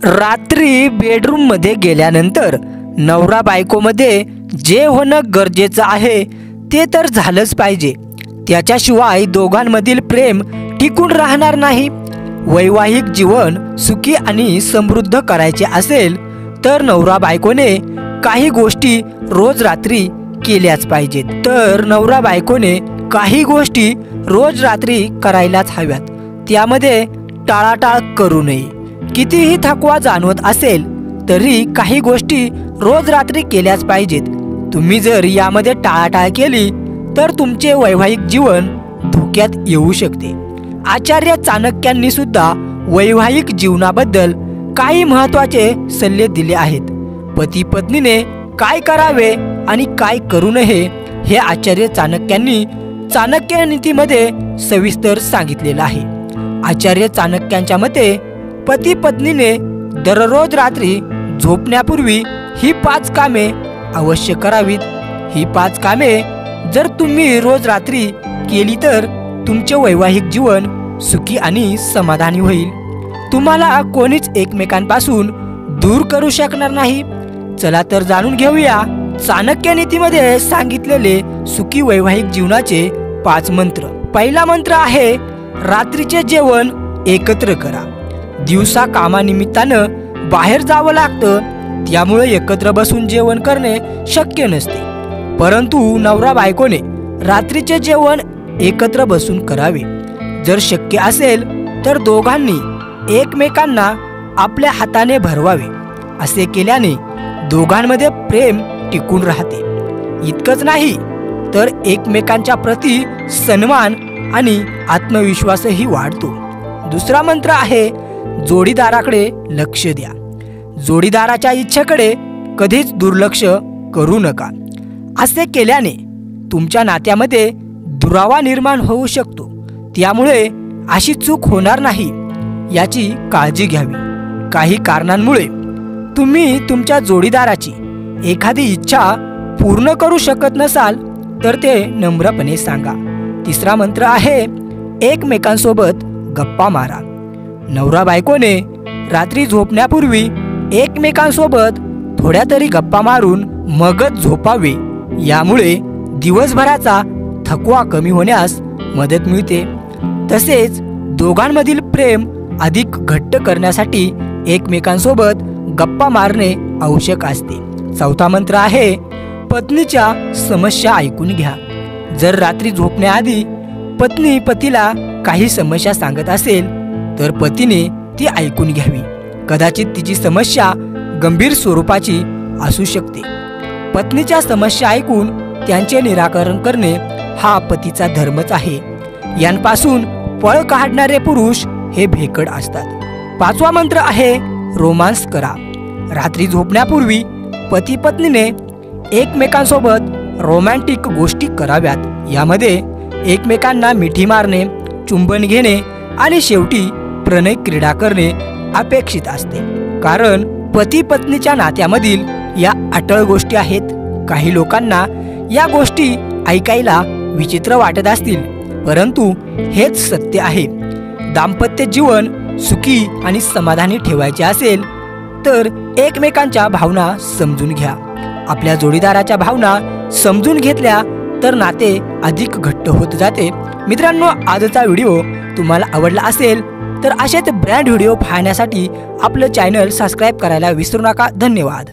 रात्री बेडरूम मध्ये गेल्यानंतर नवरा बायकोमध्ये जे होणं गरजेचं आहे ते तर झालंच पाहिजे। त्याच्याशिवाय दोघांमधील प्रेम टिकून राहणार नाही। वैवाहिक जीवन सुखी आणि समृद्ध करायचे असेल तर नवरा बायकोने काही गोष्टी रोज रात्री केल्याच पाहिजेत। तर नवरा बायकोने काही गोष्टी रोज रात्री करायलाच हव्यात। त्यामध्ये टाळाटाळ करू नये। कितीही थकवा जाणवत असेल तरी काही गोष्टी रोज रात्री केल्याच पाहिजेत। तुम्ही जर यामध्ये टाळाटाळ केली तर तुमचे वैवाहिक जीवन धोक्यात येऊ शकते। आचार्य चाणक्यांनी सुद्धा वैवाहिक जीवनाबद्दल काही महत्त्वाचे सल्ले दिले आहेत। पती पत्नीने काय करावे आणि काय करू नये हे आचार्य चाणक्यांनी चाणक्य नीतीमध्ये सविस्तर सांगितलेलं आहे। आचार्य चाणक्यांच्या मते पती पत्नीने दररोज रात्री झोपण्यापूर्वी ही 5 कामे अवश्य करावीत। ही 5 कामे जर तुम्ही रोज रात्री केली तर तुमचे वैवाहिक जीवन सुखी आणि समाधानी होईल। तुम्हाला कोणीच एकमेकांपासून दूर करू शकणार नाही। चला तर जाणून घेऊया चाणक्य नीतीमध्ये सांगितलेले सुखी वैवाहिक जीवनाचे 5 मंत्र। पहिला मंत्र आहे रात्रीचे जेवण एकत्र करा। दिवसा कामानिमित्तानं बाहेर जावं लागतं, त्यामुळे एकत्र बसून जेवण करणे शक्य नसते। परंतु नवरा बायकोने रात्रीचे जेवण एकत्र बसून करावे। जर शक्य असेल तर दोघांनी एकमेकांना आपल्या हाताने भरवावे। असे केल्याने दोघांमध्ये प्रेम टिकून राहते। इतकंच नाही तर एकमेकांच्या प्रती सन्मान आणि आत्मविश्वासही वाढतो। दुसरा मंत्र आहे जोडीदाराकडे लक्ष द्या। जोडीदाराच्या इच्छेकडे कधीच दुर्लक्ष करू नका। असे केल्याने तुमच्या नात्यामध्ये दुरावा निर्माण होऊ शकतो। त्यामुळे अशी चूक होणार नाही याची काळजी घ्यावी। काही कारणांमुळे तुम्ही तुमच्या जोडीदाराची एखादी इच्छा पूर्ण करू शकत नसाल तर ते नम्रपणे सांगा। तिसरा मंत्र आहे एकमेकांसोबत गप्पा मारा। नवरा बायकोने रात्री झोपण्यापूर्वी एकमेकांसोबत थोड्या तरी गप्पा मारून मगच झोपावे। यामुळे दिवसभराचा थकवा कमी होण्यास मदत मिळते। तसेच दोघांमधील प्रेम अधिक घट्ट करण्यासाठी एकमेकांसोबत गप्पा मारणे आवश्यक असते। चौथा मंत्र आहे पत्नीच्या समस्या ऐकून घ्या। जर रात्री झोपण्याआधी पत्नी पतीला काही समस्या सांगत असेल तर पतीने ती ऐकून घ्यावी। कदाचित तिची समस्या गंभीर स्वरूपाची असू शकते। पत्नीच्या समस्या ऐकून त्यांचे निराकरण करणे हा पतीचा धर्मच आहे। यांपासून पळ काढणारे पुरुष हे भेकड असतात। पाचवा मंत्र आहे रोमांस करा। रात्री झोपण्यापूर्वी पती पत्नीने एकमेकांसोबत रोमॅन्टिक गोष्टी कराव्यात। यामध्ये एकमेकांना मिठी मारणे, चुंबन घेणे आणि शेवटी प्रणय क्रीडा करणे अपेक्षित असते। कारण पती पत्नीच्या नात्यामधील या अटळ गोष्टी आहेत। काही लोकांना या गोष्टी ऐकायला विचित्र वाटत असतील, परंतु हेच सत्य आहे। दाम्पत्य जीवन सुखी आणि समाधानी ठेवायचे असेल तर एकमेकांच्या भावना समजून घ्या। आपल्या जोडीदाराच्या भावना समजून घेतल्या तर नाते अधिक घट्ट होत जाते। मित्रांनो, आजचा व्हिडिओ तुम्हाला आवडला असेल तर असेच ब्रँड व्हिडिओ पाहण्यासाठी आपलं चॅनल सबस्क्राईब करायला विसरू नका। धन्यवाद।